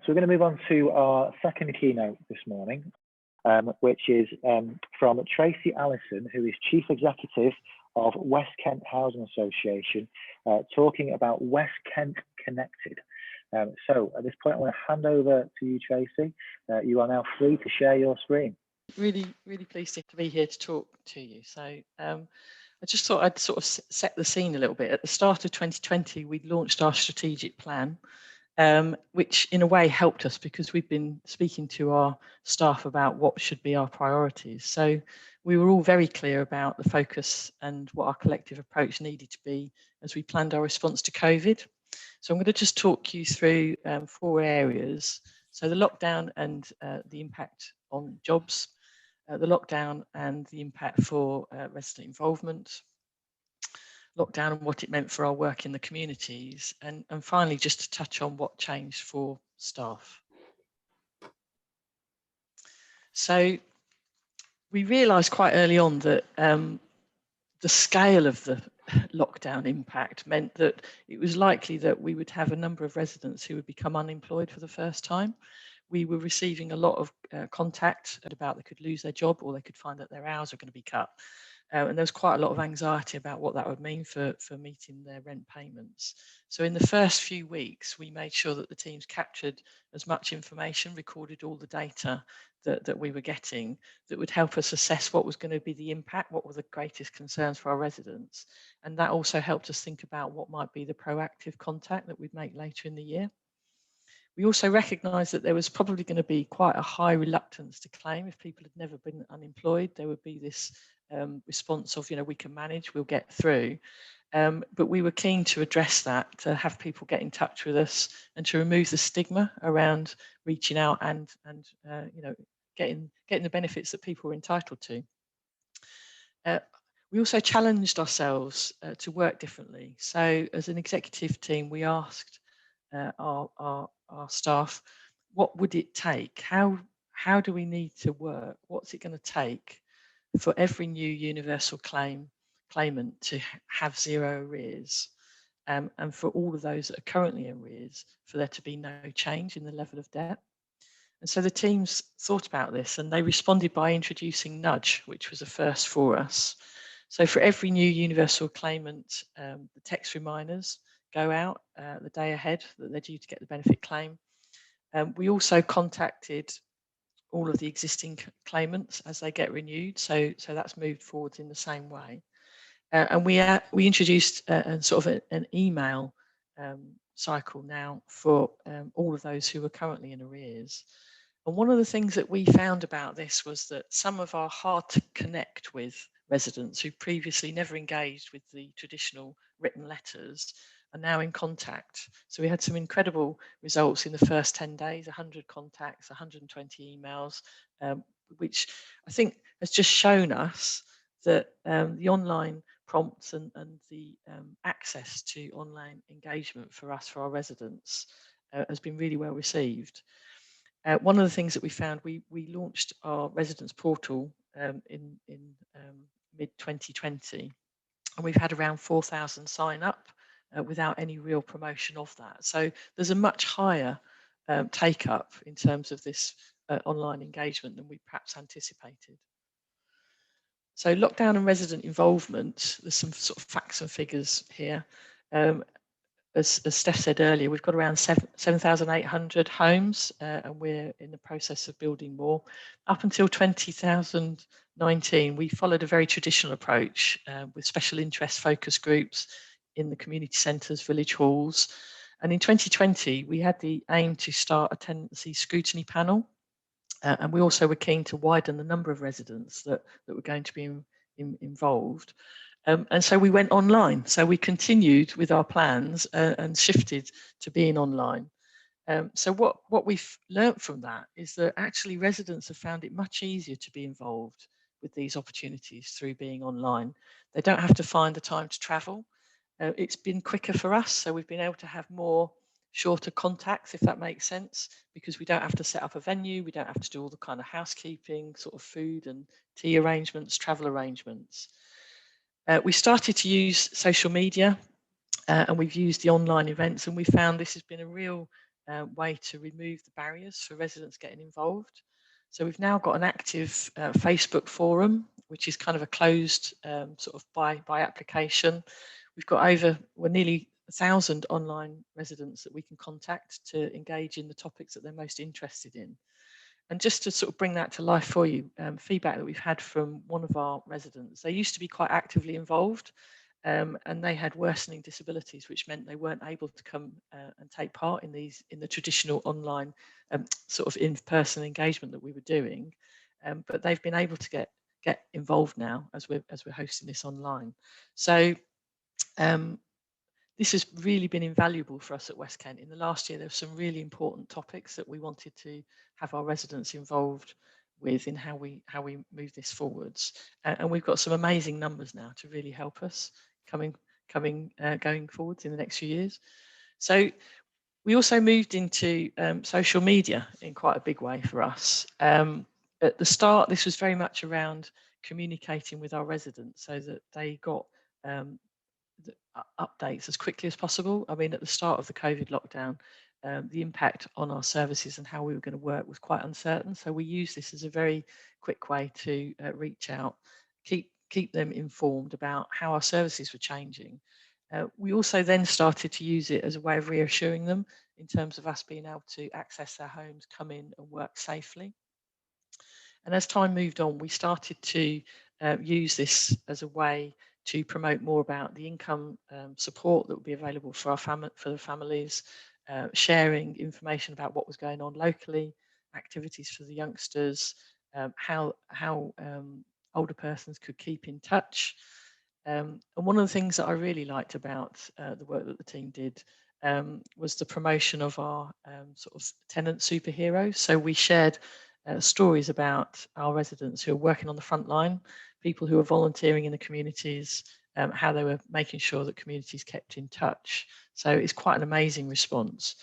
So we're going to move on to our second keynote this morning, which is from Tracy Allison, who is Chief Executive of West Kent Housing Association, talking about West Kent Connected. So at this point, I want to hand over to you, Tracy. You are now free to share your screen. Really pleased to be here to talk to you. So I just thought I'd sort of set the scene a little bit. At the start of 2020, we launched our strategic plan, which in a way helped us because we've been speaking to our staff about what should be our priorities. So we were all very clear about the focus and what our collective approach needed to be as we planned our response to COVID. So I'm going to just talk you through 4 areas. So the lockdown and the impact on jobs, the lockdown and the impact for resident involvement, lockdown and what it meant for our work in the communities, and finally just to touch on what changed for staff. So we realised quite early on that the scale of the lockdown impact meant that it was likely that we would have a number of residents who would become unemployed for the first time. We were receiving a lot of contact about they could lose their job or they could find that their hours are going to be cut. And there was quite a lot of anxiety about what that would mean for meeting their rent payments. So in the first few weeks, we made sure that the teams captured as much information, recorded all the data that we were getting that would help us assess what was going to be the impact, what were the greatest concerns for our residents. And that also helped us think about what might be the proactive contact that we'd make later in the year. We also recognised that there was probably going to be quite a high reluctance to claim. If people had never been unemployed, there would be this response of, we can manage, we'll get through. But we were keen to address that, to have people get in touch with us and to remove the stigma around reaching out and getting the benefits that people were entitled to. We also challenged ourselves to work differently. So as an executive team, we asked our staff, what would it take? How do we need to work? What's it going to take for every new universal claimant to have 0 arrears, and for all of those that are currently in arrears, for there to be no change in the level of debt? And so the teams thought about this and they responded by introducing Nudge, which was a first for us. So for every new universal claimant, the text reminders go out the day ahead that they're due to get the benefit claim. We also contacted all of the existing claimants as they get renewed, so that's moved forwards in the same way. And we introduced sort of an email cycle now for all of those who are currently in arrears. And one of the things that we found about this was that some of our hard to connect with residents who previously never engaged with the traditional written letters are now in contact. So we had some incredible results in the first 10 days, 100 contacts, 120 emails, which I think has just shown us that the online prompts and the access to online engagement for us, for our residents, has been really well received. One of the things that we found, we launched our residents portal in mid-2020, and we've had around 4,000 sign up without any real promotion of that. So there's a much higher take up in terms of this online engagement than we perhaps anticipated. So lockdown and resident involvement, there's some sort of facts and figures here. As Steph said earlier, we've got around 7,800 homes and we're in the process of building more. Up until 2019, we followed a very traditional approach with special interest focus groups in the community centres, village halls. And in 2020, we had the aim to start a tenancy scrutiny panel. And we also were keen to widen the number of residents that were going to be involved. And so we went online. So we continued with our plans and shifted to being online. So what we've learnt from that is that actually residents have found it much easier to be involved with these opportunities through being online. They don't have to find the time to travel. It's been quicker for us, so we've been able to have more shorter contacts, if that makes sense, because we don't have to set up a venue, we don't have to do all the kind of housekeeping, sort of food and tea arrangements, travel arrangements. We started to use social media and we've used the online events, and we found this has been a real way to remove the barriers for residents getting involved. So we've now got an active Facebook forum, which is kind of a closed sort of by application. We've got we're nearly 1,000 online residents that we can contact to engage in the topics that they're most interested in. And just to sort of bring that to life for you, feedback that we've had from one of our residents, they used to be quite actively involved, and they had worsening disabilities, which meant they weren't able to come and take part in the traditional online sort of in-person engagement that we were doing. But they've been able to get involved now as we're hosting this online. So this has really been invaluable for us at West Kent. In the last year, there were some really important topics that we wanted to have our residents involved with in how we move this forwards. And we've got some amazing numbers now to really help us going forwards in the next few years. So we also moved into social media in quite a big way for us. At the start, this was very much around communicating with our residents so that they got updates as quickly as possible. I mean, at the start of the COVID lockdown, the impact on our services and how we were going to work was quite uncertain. So we used this as a very quick way to reach out, keep them informed about how our services were changing. We also then started to use it as a way of reassuring them in terms of us being able to access their homes, come in and work safely. And as time moved on, we started to use this as a way to promote more about the income support that would be available for the families, sharing information about what was going on locally, activities for the youngsters, how older persons could keep in touch. And one of the things that I really liked about the work that the team did was the promotion of our sort of tenant superheroes. So we shared stories about our residents who are working on the front line, people who are volunteering in the communities, how they were making sure that communities kept in touch. So it's quite an amazing response.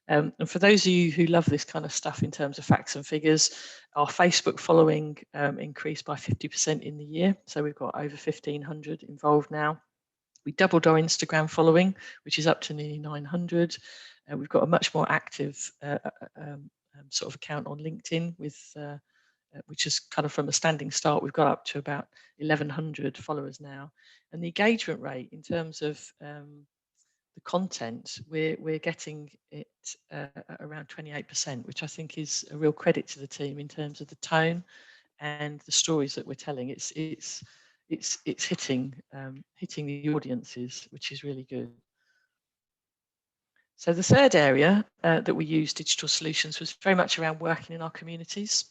And for those of you who love this kind of stuff in terms of facts and figures, our Facebook following increased by 50% in the year. So we've got over 1,500 involved now. We doubled our Instagram following, which is up to nearly 900. We've got a much more active sort of account on LinkedIn which is kind of from a standing start. We've got up to about 1,100 followers now, and the engagement rate in terms of the content, we're getting it around 28%, which I think is a real credit to the team in terms of the tone and the stories that we're telling. It's hitting the audiences, which is really good. So the third area that we use digital solutions was very much around working in our communities.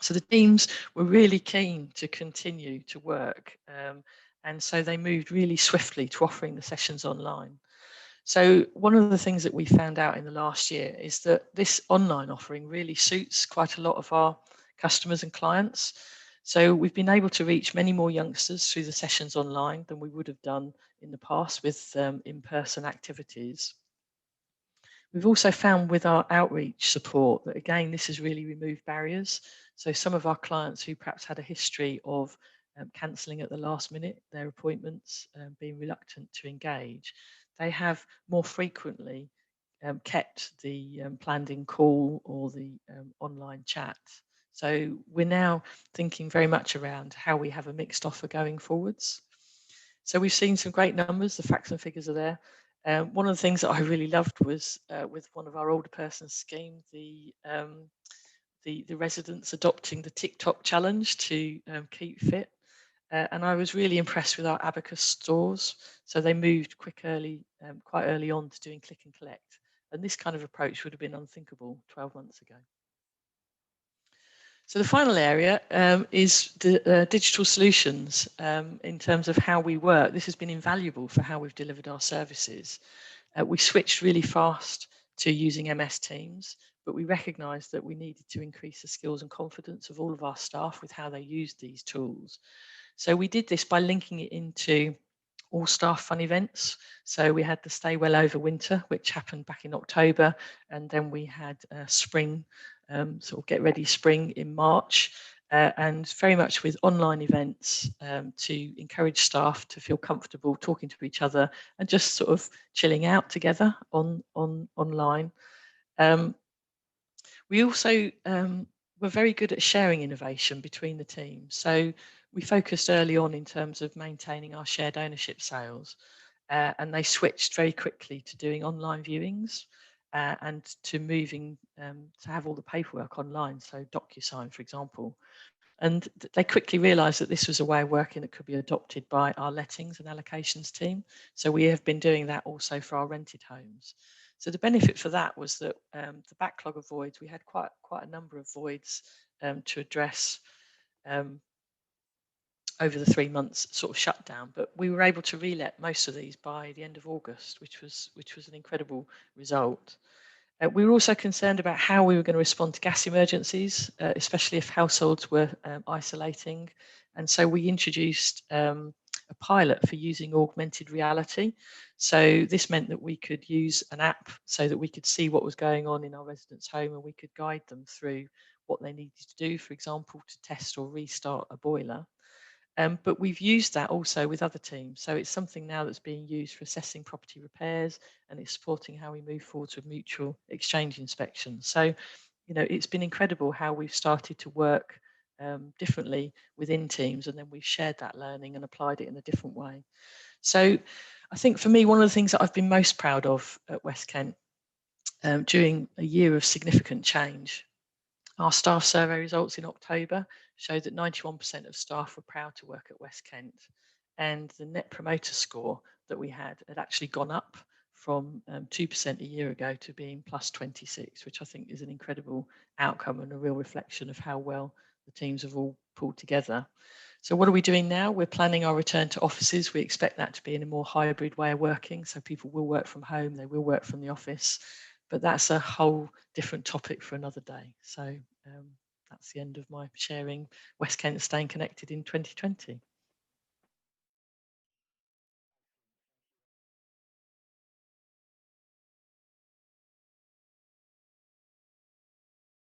So the teams were really keen to continue to work, and so they moved really swiftly to offering the sessions online. So one of the things that we found out in the last year is that this online offering really suits quite a lot of our customers and clients. So we've been able to reach many more youngsters through the sessions online than we would have done in the past with in-person activities. We've also found with our outreach support that, again, this has really removed barriers. So some of our clients who perhaps had a history of cancelling at the last minute their appointments, being reluctant to engage, they have more frequently kept the planned in call or the online chat. So we're now thinking very much around how we have a mixed offer going forwards. So we've seen some great numbers, the facts and figures are there. One of the things that I really loved was with one of our older persons scheme, the residents adopting the TikTok challenge to keep fit. And I was really impressed with our Abacus stores. So they moved quite early on to doing click and collect. And this kind of approach would have been unthinkable 12 months ago. So the final area is the digital solutions in terms of how we work. This has been invaluable for how we've delivered our services. We switched really fast to using MS Teams, but we recognised that we needed to increase the skills and confidence of all of our staff with how they used these tools. So we did this by linking it into all staff fun events. So we had the Stay Well Over Winter, which happened back in October, and then we had spring, sort of Get Ready Spring in March, and very much with online events to encourage staff to feel comfortable talking to each other and just sort of chilling out together online. We also were very good at sharing innovation between the teams. So we focused early on in terms of maintaining our shared ownership sales, and they switched very quickly to doing online viewings and to moving to have all the paperwork online, so DocuSign, for example. And they quickly realised that this was a way of working that could be adopted by our lettings and allocations team. So we have been doing that also for our rented homes. So the benefit for that was that the backlog of voids, we had quite a number of voids to address over the 3 months sort of shutdown, but we were able to relet most of these by the end of August, which was an incredible result. We were also concerned about how we were going to respond to gas emergencies, especially if households were isolating. And so we introduced a pilot for using augmented reality. So this meant that we could use an app so that we could see what was going on in our residents' home, and we could guide them through what they needed to do, for example, to test or restart a boiler. But we've used that also with other teams. So it's something now that's being used for assessing property repairs, and it's supporting how we move forward with mutual exchange inspections. So, it's been incredible how we've started to work differently within teams, and then we've shared that learning and applied it in a different way. So I think for me, one of the things that I've been most proud of at West Kent during a year of significant change, our staff survey results in October showed that 91% of staff were proud to work at West Kent, and the net promoter score that we had actually gone up from 2% a year ago to being plus 26, which I think is an incredible outcome and a real reflection of how well the teams have all pulled together. So what are we doing now? We're planning our return to offices. We expect that to be in a more hybrid way of working. So people will work from home, they will work from the office, but that's a whole different topic for another day. So that's the end of my sharing West Kent staying connected in 2020.